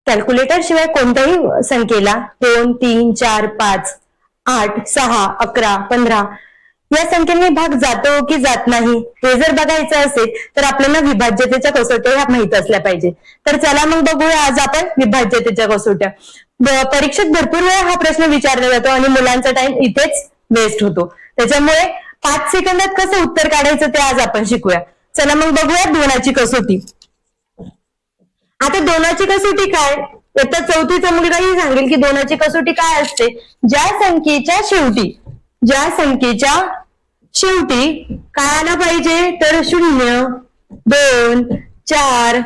Calculator शिवाय कोणत्याही संख्येला 2, 3, 4, 5, 8, 6, 11, 15 या संख्येने भाग जातो की जात नाही हे जर बघायचं असेल तर आपल्याला विभाज्यतेच्या कसोट्या ह्या माहित असल्या पाहिजे. तर चला मग बघूया आज आपण विभाज्यतेच्या कसोट्या. परीक्षेत भरपूर वेळा हा प्रश्न विचारला जातो आणि मुलांचा टाइम इथेच वेस्ट होतो. त्याच्यामुळे 5 सेकंदात कसं उत्तर काढायचं ते आज आपण शिकूया. चला मग बघूया दोनाची कसोटी. आता दोनाची कसोटी काय, इयत्ता चौथीचा मुलगाही सांगेल की दोनाची कसोटी काय असते. ज्या संख्येच्या शेवटी काय आला पाहिजे तर 0, 2, 4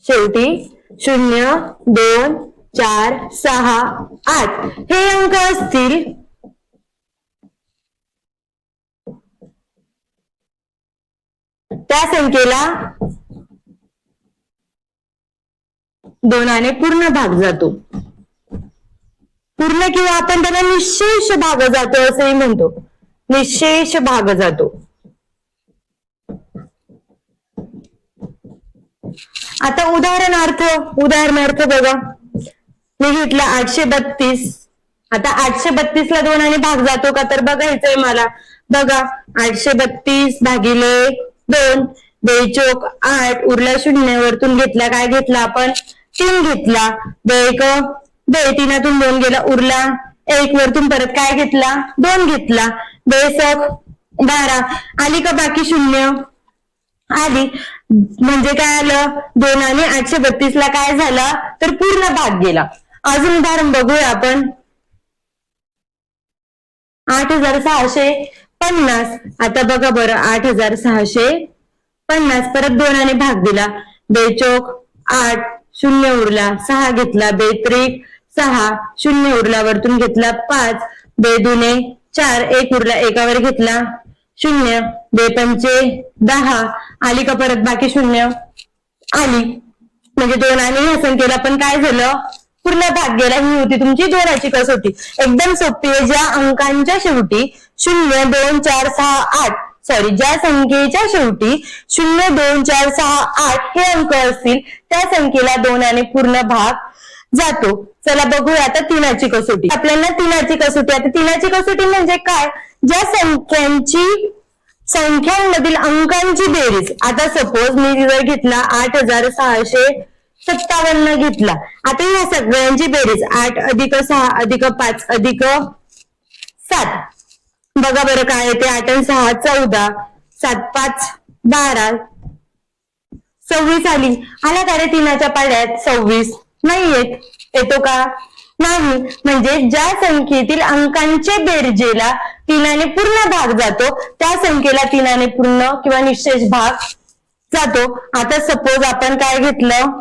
शेवटी 0, 2, 4, 6, 8 हे अंक असतील त्या संख्येला दोनाने पूर्ण भाग जातो. पूर्ण किंवा आपण त्याला निःशेष भाग जातो असंही म्हणतो. निःशेष भाग जातो. आता उदाहरणार्थ बघा, मी घेतलं 832. आता 832 ला दोनाने भाग जातो का तर बघायचंय मला. बघा 832 भागिले 2, 2 8 उरला 0 वरतून घेतला काय घेतला आपण 3 घेतला. 2 3 2 गेला उरला 1 वरतून परत काय घेतला 2 घेतला. 2 12 आली का बाकी 0 आली. म्हणजे काय आलं दोनाने 832 ला काय झाला तर पूर्ण भाग गेला. अजून उदाहरण बघूया आपण 8650. आता बघा बरं 8650 परत दोनाने भाग दिला. 2 8 0 उरला 6 घेतला. 2 6 0 उरला वरतून घेतला 5. 2 4 1 उरला एकावर घेतला 0. 2 10 आली का परत बाकी 0 आली. म्हणजे दोनाने ह्या संख्येला पण काय झालं पूर्ण भाग गेला. ही होती तुमची दोनाची कसोटी. एकदम सोपी आहे. ज्या अंकांच्या शेवटी 0 2 4 6 8 ज्या संख्येच्या शेवटी 0 2 4 6 8 हे अंक असतील त्या संख्येला दोनाने पूर्ण भाग जातो. चला बघूया आता तिनाची कसोटी. आपल्याला तिनाची कसोटी. आता तिनाची कसोटी म्हणजे काय, ज्या संख्यांमधील अंकांची बेरीज. आता सपोज मी जर घेतला 8657 घेतला. आता या सगळ्यांची बेरीज 8 अधिक 6 अधिक 5 अधिक 7. बघा बरं काय येते 8 आणि 6 14 7 5 12 26 आली. आला का रे तिनाच्या पाड्यात 26 नाही येतो का नाही. म्हणजे ज्या संख्येतील अंकांच्या बेरजेला तिनाने पूर्ण भाग जातो त्या संख्येला तिनाने पूर्ण किंवा निःशेष भाग जातो. आता सपोज आपण काय घेतलं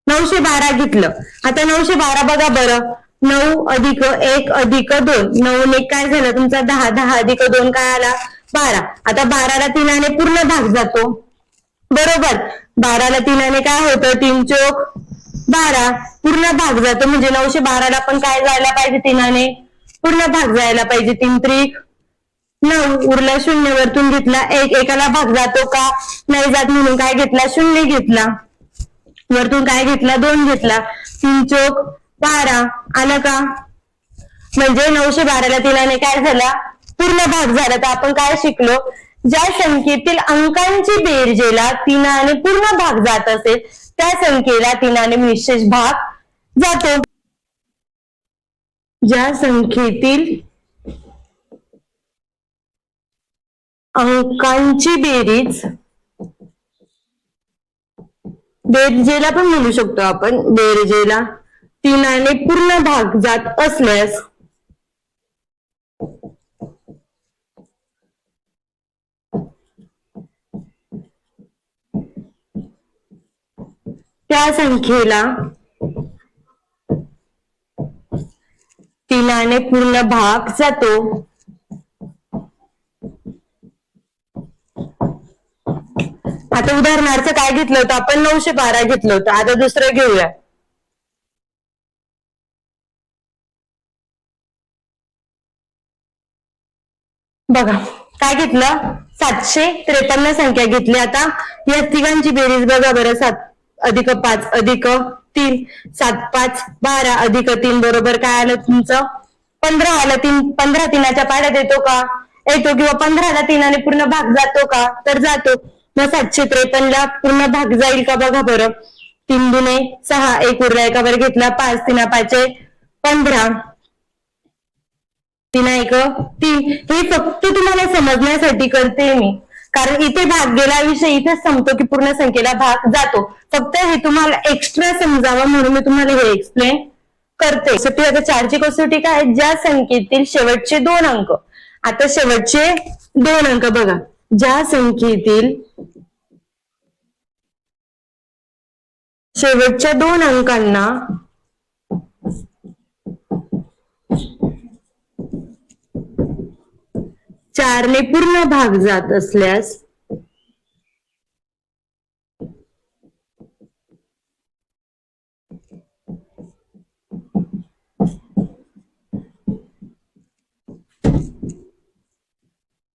912 घेतलं. आता 912 बघा बरं 9 अधिक 1 अधिक 2 9 1 काय झालं तुमचा 10 10 अधिक 2 काय आला 12. आता 12 ला तिनाने पूर्ण भाग जातो बरोबर. 12 ला तिनाने काय होतं 3 चोक 12 पूर्ण भाग जातो. म्हणजे 912 ला पण काय जायला पाहिजे तिनाने पूर्ण भाग जायला पाहिजे. 3 त्रिक 9 उरला 0 वरतून घेतला 1 एकाला भाग जातो का नाही जात म्हणून काय घेतला 0 घेतला. वरतून काय घेतला 2 घेतला. 3 चोक 12 आलं का. म्हणजे 912 ला तिनाने काय झाला पूर्ण भाग झाला. तर आपण काय शिकलो, ज्या संख्येतील अंकांची बेरजेला तिनाने पूर्ण भाग जात असेल त्या संख्येला तिनाने निःशेष भाग जातो. ज्या संख्येतील अंकांची बेरजेला पण म्हणू शकतो आपण, बेरजेला तिनाने पूर्ण भाग जात असल्यास त्या संख्येला तिनाने पूर्ण भाग जातो. आता उदाहरणार्थ काय घेतलं होतं आपण 912 घेतलं होतं. आता दुसरं घेऊया. बघा काय घेतलं 753 संख्या घेतली. आता या तिघांची बेरीज बघा बरं. 7 अधिक 5 अधिक 3 7 5 12 अधिक 3 बरोबर काय आलं तुमचं 15 आलं. 15 3च्या पाड्यात येतो का येतो किंवा 15ला 3ने पूर्ण भाग जातो का तर जातो. मग 753ला पूर्ण भाग जाईल का बघा बरं. 3 दुने 6 एक उरला एकावर घेतला 5 3 5 15 3 1 3. हे फक्त तुम्हाला समजण्यासाठी करते मी कारण इथे भाग गेला विषय इथेच संपतो की पूर्ण संख्येला भाग जातो. फक्त हे तुम्हाला एक्स्ट्रा समजावं म्हणून मी तुम्हाला हे एक्सप्लेन करते. आता 4ची कसोटी काय ज्या संख्येतील शेवटचे 2 अंक. आता शेवटचे 2 अंक बघा ज्या संख्येतील शेवटच्या 2 अंकांना 4ने पूर्ण भाग जात असल्यास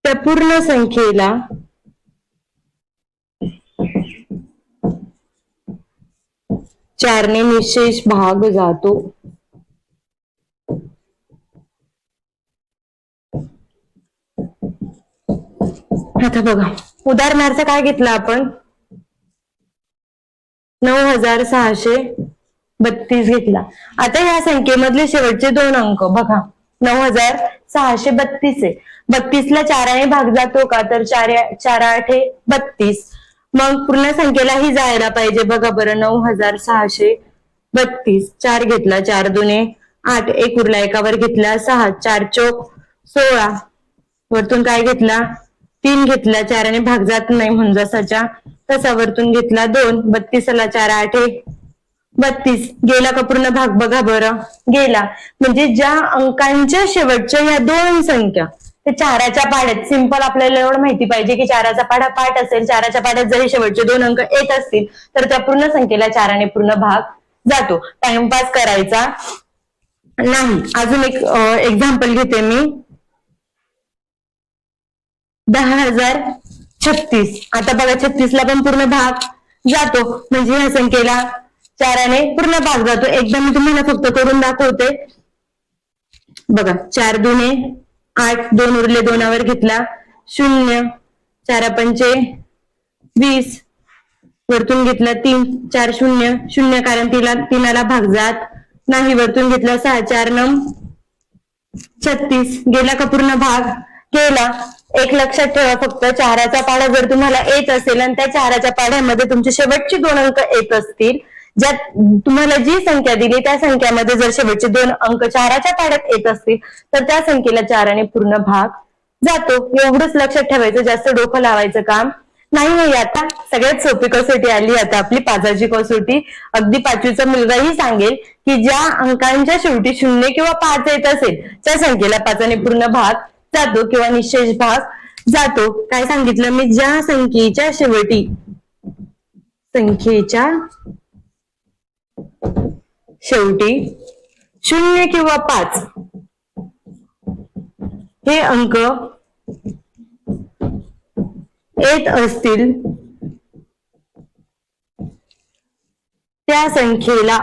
त्या पूर्ण संख्येला चारने निशेष भाग जातो. आता बघा उदाहरणार्थ काय घेतलं आपण 9632 घेतला. आता या संख्येमधले शेवटचे 2 अंक बघा 9632 आहे. 32ला 4ने भाग जातो का तर 4 8 32. मग पूर्ण संख्येलाही जायला पाहिजे बघा बरं 9632 4 घेतला 4 दुने 8 एक उरला एकावर घेतला 6 4 चौक 16 वरतून काय घेतला 3 घेतला 4ने भाग जात नाही म्हणून जसाच्या तसा वरतून घेतला 2 32ला 4 8 32 गेला का पूर्ण भाग बघा बरं गेला. म्हणजे ज्या अंकांच्या शेवटच्या या 2 संख्या ते 4च्या पाड्यात सिंपल आपल्याला एवढं माहिती पाहिजे की 4चा पाढा पाठ असेल 4च्या पाड्यात जरी शेवटचे 2 अंक येत असतील तर त्या पूर्ण संख्येला 4ने पूर्ण भाग जातो. टाइमपास करायचा नाही. अजून एक एक्झाम्पल घेते मी 10036. आता बघा 36ला पण पूर्ण भाग जातो म्हणजे ह्या संख्येला 4ने पूर्ण भाग जातो. एकदा मी तुम्हाला फक्त करून दाखवते बघा 4 दुने 8 2 उरले 2वर घेतला 0 4 5 20 वरतून घेतला 3 4 0 0 कारण 3ला भाग जात नाही. वरतून घेतला 6 4 9 36 गेला का पूर्ण भाग गेला. एक लक्षात ठेवा फक्त 4चा पाढा जर तुम्हाला येत असेल आणि त्या 4च्या पाढ्यामध्ये तुमचे शेवटचे 2 अंक येत असतील ज्यात तुम्हाला जी संख्या दिली त्या संख्यामध्ये जर शेवटचे 2 अंक 4च्या पाढ्यात येत असतील तर त्या संख्येला 4ने पूर्ण भाग जातो. एवढंच लक्षात ठेवायचं जास्त डोकं लावायचं काम नाही. आता सगळ्यात सोपी कसोटी आली आता आपली 5ची कसोटी. अगदी 5वीचा मुलगाही सांगेल की ज्या अंकांच्या शेवटी 0 किंवा 5 येत असेल त्या संख्येला 5ने पूर्ण भाग जातो किंवा निशेष भाग जातो. काय सांगितलं मी ज्या संख्येच्या शेवटी 0 किंवा 5 हे अंक येत असतील त्या संख्येला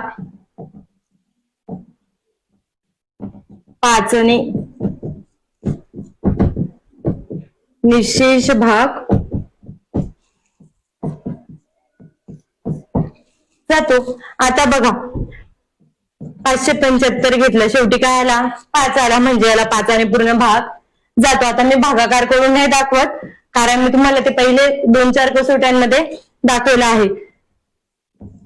5ने निशेष भाग जातो. आता बघा 575 घेतलं शेवटी काय आला 5 आला म्हणजे याला 5ने पूर्ण भाग जातो. आता मी भागाकार करून नाही दाखवत कारण मी तुम्हाला ते पहिले 2-4 कसोट्यांमध्ये दाखवलं आहे.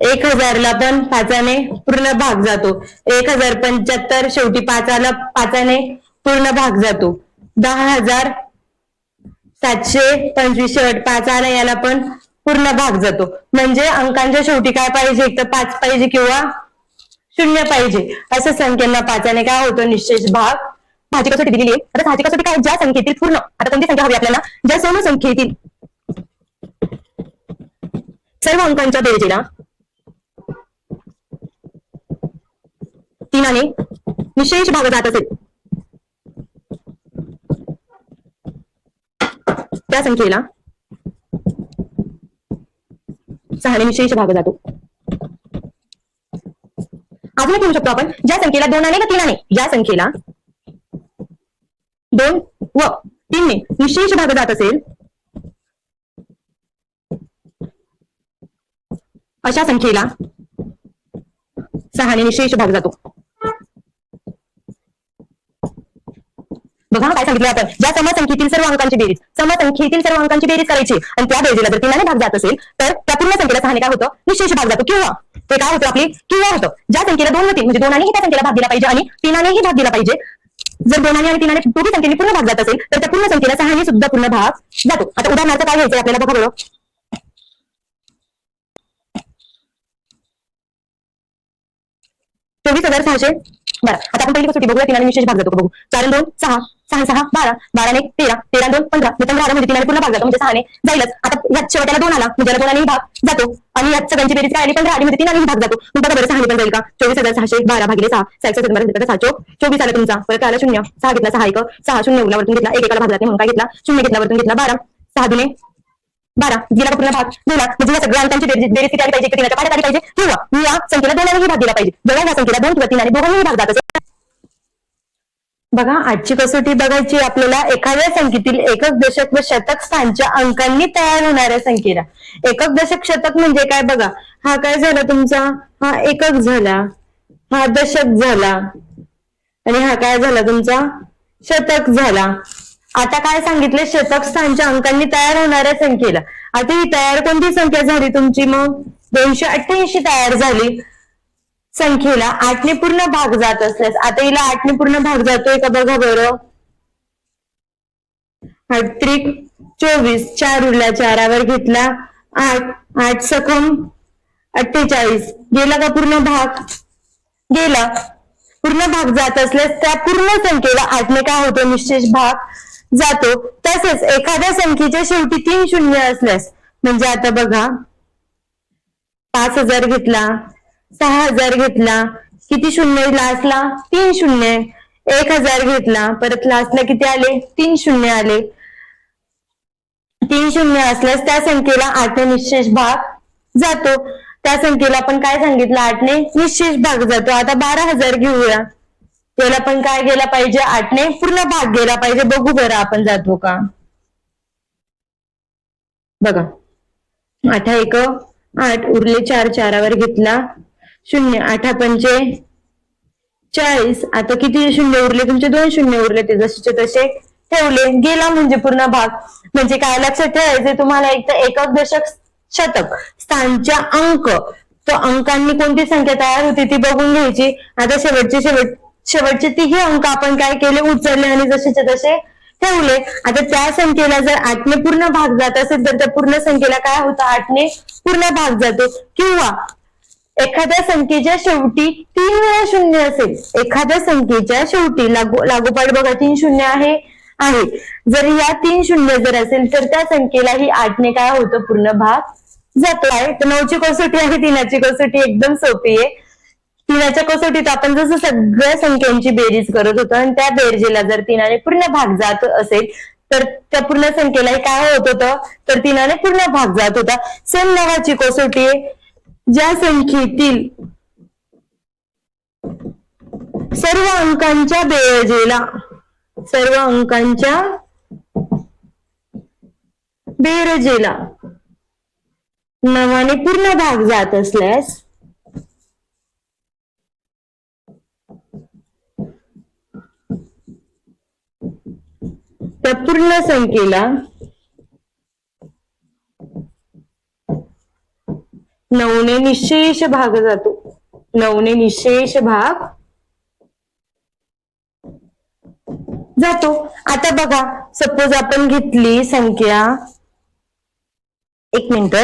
1000ला पण 5ने पूर्ण भाग जातो. 1075 शेवटी 5 आला 5ने पूर्ण भाग जातो. 10725 शेवट 5 आला याला पण पूर्ण भाग जातो. म्हणजे अंकांच्या शेवटी काय पाहिजे एक तर 5 पाहिजे किंवा 0 पाहिजे. असं संख्यांना 5ने काय होतं निशेष भाग. 6ची कसोटी दिलेली आहे. आता 6ची कसोटी काय ज्या संख्येतील पूर्ण आता कोणती संख्या हवी आपल्याला ज्या सम संख्येतील सर्व अंकांच्या बेरजेला 3ने निशेष भाग जात असेल त्या संख्येला 6ने निशेष भाग जातो. अजून एक म्हणू शकतो आपण, ज्या संख्येला 2 आने व 3 आने, ज्या संख्येला 2 व 3 ने निशेष भाग जात असेल अशा संख्येला 6ने निशेष भाग जातो. बघा काय सांगितलं आपण, ज्या समसंख्येतील सर्व अंकांची बेरीज, समसंख्येतील सर्व अंकांची बेरीज करायची आणि त्या बेरीजला जर 3 ने भाग जात असेल तर त्या पूर्ण संख्येला 6ने काय होतं, निशेष भाग जातो. किंवा ते काय होतं आपली किंवा होतं, ज्या संख्येला 2 व 3 म्हणजे 2 आनेही त्या संख्येला भाग दिला पाहिजे आणि 3 आनेही भाग दिला पाहिजे. जर 2 आने आणि 3 आने दोन्ही संख्येने पूर्ण भाग जात असेल तर त्या पूर्ण संख्येला 6ने सुद्धा पूर्ण भाग जातो. आता उदाहरणार्थ काय घ्यायचं आपल्याला बघा बरं. 24,600. बरं, आता आपण पहिली कसोटी बघूया. 3 आने निशेष भाग जातो बघू. 4 2 6, 6 6 12, 12 ने 13, 13 2 15, 15 म्हणजे 3 आने पूर्ण भाग जातो म्हणजे 6ने जाईलच. आता ह्यात शेवटाला 2 आला म्हणजे 2 आनेही भाग जातो आणि यात सगळ्यांची बेरीज काय आली 15 आली म्हणजे 3 आनेही भाग जातो. मग बघा बरं 6 ने पण जाईल का. 24,612 भागिले 6, 24 आला तुमचा. परत आला 0, 6 घेतला, 6 1, 6 0 उरला वरतून घेतला, 1 एकाला भाग जाते म्हणून काय घेतला 0 घेतला वरतून घेतला 12, 6 दुने 12 गेला पूर्ण भाग दिला म्हणजे या सगळ्या अंकांची बेरीज किती आली पाहिजे, किती पाड्यात आली पाहिजे. किंवा मी या संख्येला 2 आनेही भाग दिला पाहिजे. जेव्हा या संख्येला 2 किंवा 3 आने दोघांनीही भाग जात असेल. बघा आजची कसोटी बघायची आपल्याला एखाद्या संख्येतील एकक, दशक व शतक स्थानच्या अंकांनी तयार होणाऱ्या संख्येला. एकक, दशक, शतक म्हणजे काय बघा. हा काय झाला तुमचा, हा एकक झाला, हा दशक झाला आणि हा काय झाला तुमचा शतक झाला. आता काय सांगितलं, शतक स्थानच्या अंकांनी तयार होणाऱ्या संख्येला. आता ही तयार कोणती संख्या झाली तुमची, मग 288 तयार झाली. संख्येला 8 ने पूर्ण भाग जात असल्यास आता हिला 8 ने पूर्ण भाग जातोय का बघा बरं. 8 त्रिक 24, 4 उरला, 4वर घेतला 8, 8 सकम 48 गेला का पूर्ण भाग, गेला. पूर्ण भाग जात असल्यास त्या पूर्ण संख्येला 8 ने काय होतो, निशेष भाग जातो. तसेच एखाद्या संख्येच्या शेवटी 3 शून्य असल्यास म्हणजे आता बघा 5000 घेतला, 6000 घेतला, किती शून्य लास्टला 3 शून्य. 1000 घेतला, परत लास्टला किती आले 3 शून्य आले. 3 शून्य असल्यास त्या संख्येला 8 ने निशेष भाग जातो. त्या संख्येला आपण काय सांगितलं, 8 ने निशेष भाग जातो. आता 12,000 घेऊया, त्याला पण काय गेला पाहिजे, 8 ने पूर्ण भाग गेला पाहिजे. बघू बरं आपण जातो का. बघा 8 1 8 उरले 4, 4वर घेतला 0, 8 पंचे 40. आता किती शून्य उरले तुमचे, 2 शून्य उरले, ते जसेचे तसे ठेवले, गेला म्हणजे पूर्ण भाग. म्हणजे काय लक्षात ठेवायचे तुम्हाला, एक तर एकक, दशक, शतक स्थानच्या अंक, तो अंकांनी कोणती संख्या तयार होती ती बघून घ्यायची. आता शेवटचे तिघी अंक आपण काय केले, उचलले आणि जसेचे तसे ठेवले. आता त्या संख्येला जर 8 ने पूर्ण भाग जात असेल तर त्या पूर्ण संख्येला काय होतं, 8 ने पूर्ण भाग जातो. किंवा एखाद्या संख्येच्या शेवटी 3 वेळा शून्य असेल, एखाद्या संख्येच्या शेवटी लागोपाठ बघा 3 शून्य आहे. जर या 3 शून्य जर असेल तर त्या संख्येलाही 8 ने काय होतं, पूर्ण भाग जातो. आहे तर 9ची कसोटी आहे. 3ची कसोटी एकदम सोपी आहे. 3च्या कसोटीत आपण जसं सगळ्या संख्यांची बेरीज करत होतो आणि त्या बेरजेला जर 3 ने पूर्ण भाग जात असेल तर त्या पूर्ण संख्येलाही काय होत होतं, तर 3 ने पूर्ण भाग जात होता. सेम 9ची कसोटी आहे. ज्या संख्येतील सर्व अंकांच्या बेरजेला 9 ने पूर्ण भाग जात असल्यास त्या पूर्ण संख्येला 9 ने निशेष भाग जातो. 9 ने निशेष भाग जातो. आता बघा सपोज आपण घेतली संख्या, एक मिनिट,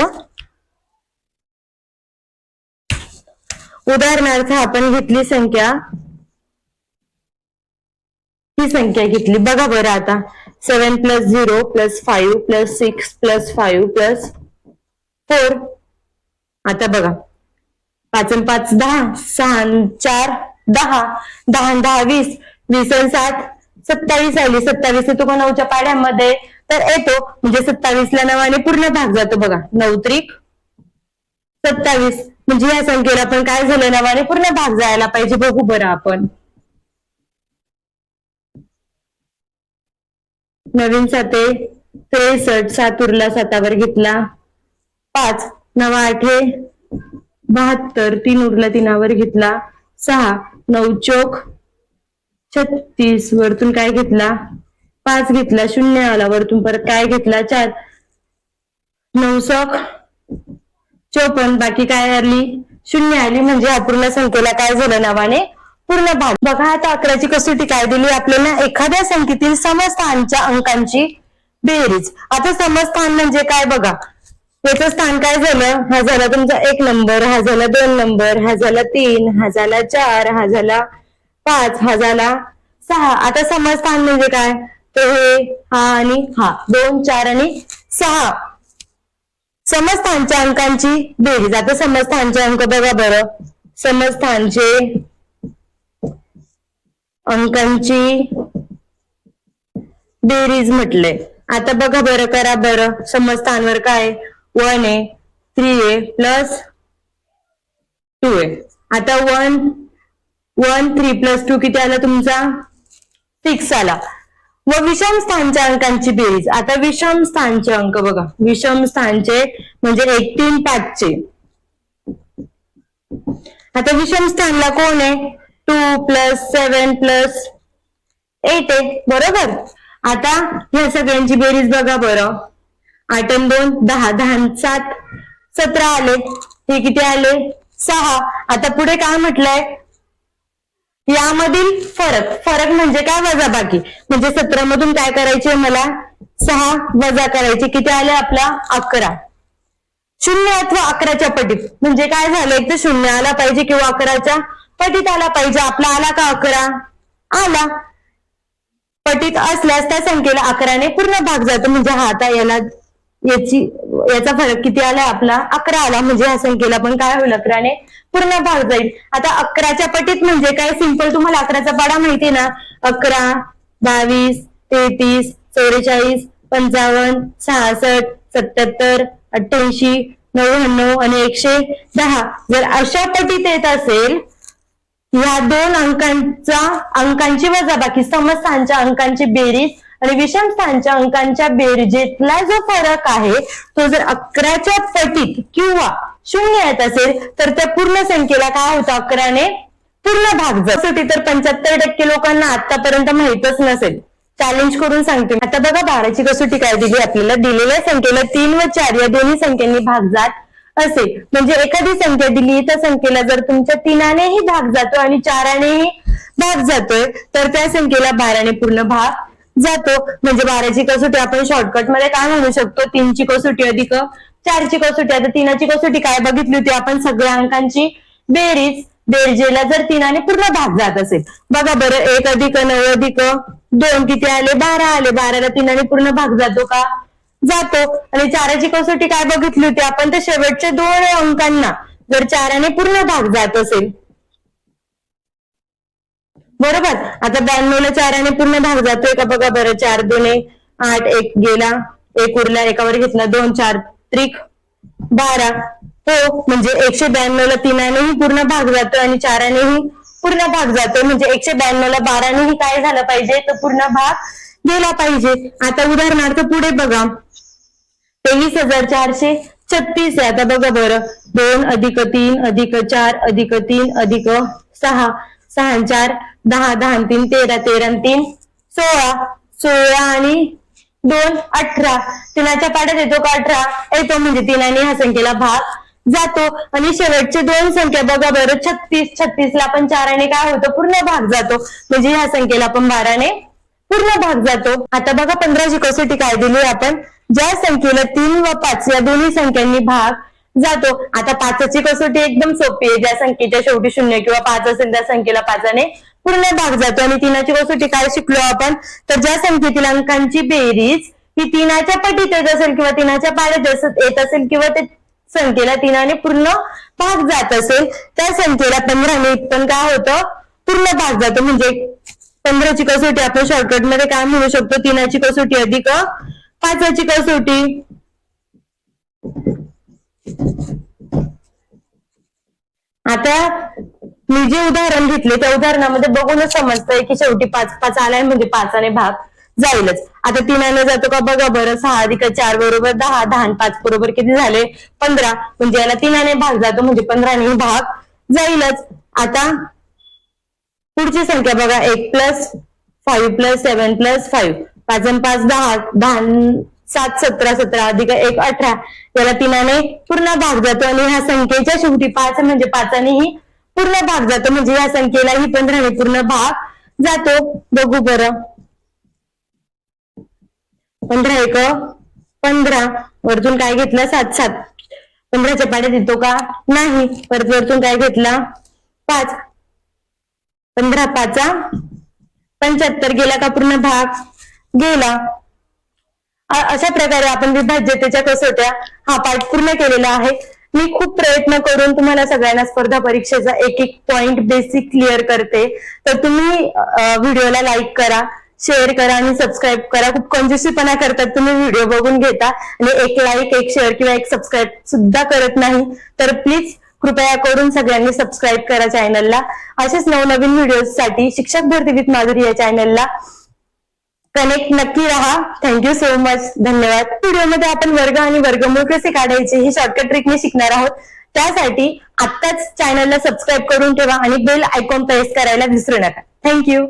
उदाहरणार्थ आपण घेतली संख्या, ही संख्या घेतली. बघा बरं आता 7 + 0 + 5 + 6 + 5 + 4. आता बघा 5 आणि 5 10, 6 आणि 4 10, 10 आणि 10 20, 20 आणि 7 27 आली. 27 तुम्हाला 9च्या पाड्यामध्ये तर येतो, म्हणजे 27ला 9ने पूर्ण भाग जातो बघा, 9 त्रिक 27, म्हणजे या संख्येला पण काय झालं, 9ने पूर्ण भाग जायला पाहिजे. बघू बरं आपण. नवीन 7 63, 7 उरला, 7वर घेतला 5, 9 8 72, 3 उरला, 3वर घेतला 6, 9 चौक 36, वरतून काय घेतला 5 घेतला, 0 आला, वरतून परत काय घेतला 4, 9 सॉक 54, बाकी काय आली 0 आली, म्हणजे अपूर्ण संख्येला काय झालं, 9ने पूर्ण भाग. बघा आता 11ची कसोटी काय दिली आपल्याला, एखाद्या संख्येतील समस्थानच्या अंकांची बेरीज. आता समस्थान म्हणजे काय बघा, याचं स्थान काय झालं, हा झाला तुमचा 1 नंबर, हा झाला 2 नंबर, हा झाला 3, हा झाला 4, हा झाला 5, हा झाला 6. आता समस्थान म्हणजे काय, तर हे हा आणि हा 2 4 आणि 6 समस्थानच्या अंकांची बेरीज. आता समस्थानचे अंक बघा बरं, समस्थानचे अंकांची बेरीज म्हटले. आता बघा बरं, करा बरं, समस्थानवर काय 1 आहे, 3 आहे, प्लस 2 आहे. आता 1 3 प्लस 2 किती आला तुमचा 6 आला. व विषम स्थानच्या अंकांची बेरीज. आता विषम स्थानचे अंक बघा, विषम स्थानचे म्हणजे 1 3 5 चे. आता विषम स्थानला कोण आहे, 2 प्लस 7 प्लस 8 आहे, बरोबर. आता ह्या सगळ्यांची बेरीज बघा बरं, 8 आणि 2 10, 10 आणि 7 17 आले, हे किती आले 6. आता पुढे काय म्हटलंय, यामधील फरक म्हणजे काय, वजाबाकी. म्हणजे 17 मधून काय करायचे, मला 6 वजा करायचे, किती आले आपला 11. 0 अथवा 11च्या पटीत, म्हणजे काय झालं, एक तर 0 आला पाहिजे किंवा 11च्या पटीत आला पाहिजे. आपला आला का 11 आला. पटीत असल्यास त्या संख्येला 11ने पूर्ण भाग जातो. म्हणजे हा आता याचा फरक किती आला आपला 11 आला. म्हणजे ह्या संख्येला पण काय होईल 11ने पूर्ण भाग जाईल. आता 11च्या पटीत म्हणजे काय, सिंपल तुम्हाला 11चा पाडा माहिती ना, 11 22 33 44 55 66 77 88 99 आणि 110. जर अशा पटीत येत असेल, या दोन अंकांची वजाबाकी, समस्थानच्या अंकांची बेरीज आणि विषम स्थानच्या अंकांच्या बेरजेतला जो फरक आहे तो जर 11च्या पटीत किंवा 0 येत असेल तर त्या पूर्ण संख्येला काय होतं, 11ने पूर्ण भाग जातो. तर 75% लोकांना आतापर्यंत माहितच नसेल. चॅलेंज करून सांगते. आता बघा 12ची कसोटी काय दिली आपल्याला, दिलेल्या संख्येला 3 व 4 या दोन्ही संख्यांनी भाग जात असेल. म्हणजे एखादी संख्या दिली, त्या संख्येला जर तुमच्या 3नेही भाग जातो आणि 4नेही भाग जातोय तर त्या संख्येला 12ने पूर्ण भाग जातो. म्हणजे 12ची कसोटी आपण शॉर्टकट मध्ये काय म्हणू शकतो, 3ची कसोटी अधिक 4ची कसोटी. आता 3ची कसोटी काय बघितली होती आपण, सगळ्या अंकांची बेरीज. बेरजेला जर 3ने पूर्ण भाग जात असेल, बघा बरं, 1 अधिक 9 अधिक 2 किती आले 12 आले. 12ला 3ने पूर्ण भाग जातो का, जातो. आणि 4ची कसोटी काय बघितली होती आपण, तर शेवटच्या 2 अंकांना जर 4ने पूर्ण भाग जात असेल, बरोबर. आता 92ला 4ने पूर्ण भाग जातोय का, बघा बरं, 4 2 8, 1 गेला, 1 उरला, एकावर घेतला 2, 4 त्रिक 12. हो, म्हणजे 192ला 3नेही पूर्ण भाग जातोय आणि 4नेही पूर्ण भाग जातोय. म्हणजे 192ला 12नेही काय झालं पाहिजे, तर पूर्ण भाग गेला पाहिजे. आता उदाहरणार्थ पुढे बघा, 23,436 आहे. आता बघा बरं, 2 अधिक 3 अधिक 4 अधिक 3 अधिक 6, 6 4 10, 10 3 13, 13 3 16, 16 आणि 2 18. 3च्या पाड्यात येतो का 18 येतो. म्हणजे 3ने ह्या संख्येला भाग जातो. आणि शेवटचे 2 संख्या बघा बरं, 36, 36ला पण 4ने काय होतं, पूर्ण भाग जातो. म्हणजे ह्या संख्येला पण 12ने पूर्ण भाग जातो. आता बघा 15ची कसोटी काय दिली आपण, ज्या संख्येला 3 व 5 या दोन्ही संख्यांनी भाग जातो. आता 5ची कसोटी एकदम सोपी आहे, ज्या संख्येच्या शेवटी 0 किंवा 5 असेल त्या संख्येला 5ने पूर्ण भाग जातो. आणि 3ची कसोटी काय शिकलो आपण, तर ज्या संख्येतील अंकांची बेरीज ही 3च्या पटीत येत असेल किंवा 3च्या पाड्यात येत असेल किंवा ते संख्येला 3ने पूर्ण भाग जात असेल, त्या संख्येला 15ने पण काय होतं, पूर्ण भाग जातो. म्हणजे 15ची कसोटी आपण शॉर्टकट मध्ये काय म्हणू शकतो, 3ची कसोटी अधिक 5ची कसोटी. आता मी जे उदाहरण घेतले त्या उदाहरणामध्ये बघूनच समजतंय की शेवटी 5 आलाय म्हणजे 5 भाग जाईलच. आता 3 जातो का बघा बरं. 6 + 4 = 10, 10 आणि 5 बरोबर किती झाले 15, म्हणजे याला 3 भाग जातो म्हणजे 15 भाग जाईलच. आता पुढची संख्या बघा 1 + 5 + 7 + 5, 5 आणि 5 10, 10 7 17, 17 अधिक 1 18, याला 3 पूर्ण भाग जातो आणि ह्या संख्येच्या शेवटी 5 म्हणजे 5 पूर्ण भाग जातो म्हणजे या संख्येलाही 15 पूर्ण भाग जातो. बघू बरं. 15 × 1 15, वरतून काय घेतलं 7 7, 15च्या पाड्यात येतो का नाही, परत वरतून काय घेतला 5, 15 5 75, गेला का पूर्ण भाग गेला. अशा प्रकारे आपण विभाज्यतेच्या कसोट्या हा पाठ पूर्ण केलेला आहे. मी खूप प्रयत्न करून तुम्हाला सगळ्यांना स्पर्धा परीक्षेचा एक एक पॉइंट बेसिक क्लिअर करते. तर तुम्ही व्हिडिओला लाईक करा, शेअर करा आणि सबस्क्राईब करा. खूप कंजूसीपणा करतात तुम्ही व्हिडिओ बघून घेता आणि एक लाईक, एक शेअर किंवा एक सबस्क्राईब सुद्धा करत नाही. तर प्लीज कृपया करून सगळ्यांनी सबस्क्राईब करा चॅनलला. असेच नवनवीन व्हिडिओसाठी शिक्षक भरती विथ माधुरी या चॅनलला कनेक्ट नक्की राहा. Thank you so much. धन्यवाद. व्हिडिओमध्ये आपण वर्ग आणि वर्गमूळ कसे काढायचे ही शॉर्टकट ट्रिकने शिकणार आहोत. त्यासाठी आत्ताच चॅनलला सबस्क्राईब करून ठेवा आणि बेल आयकॉन प्रेस करायला विसरू नका. थँक्यू.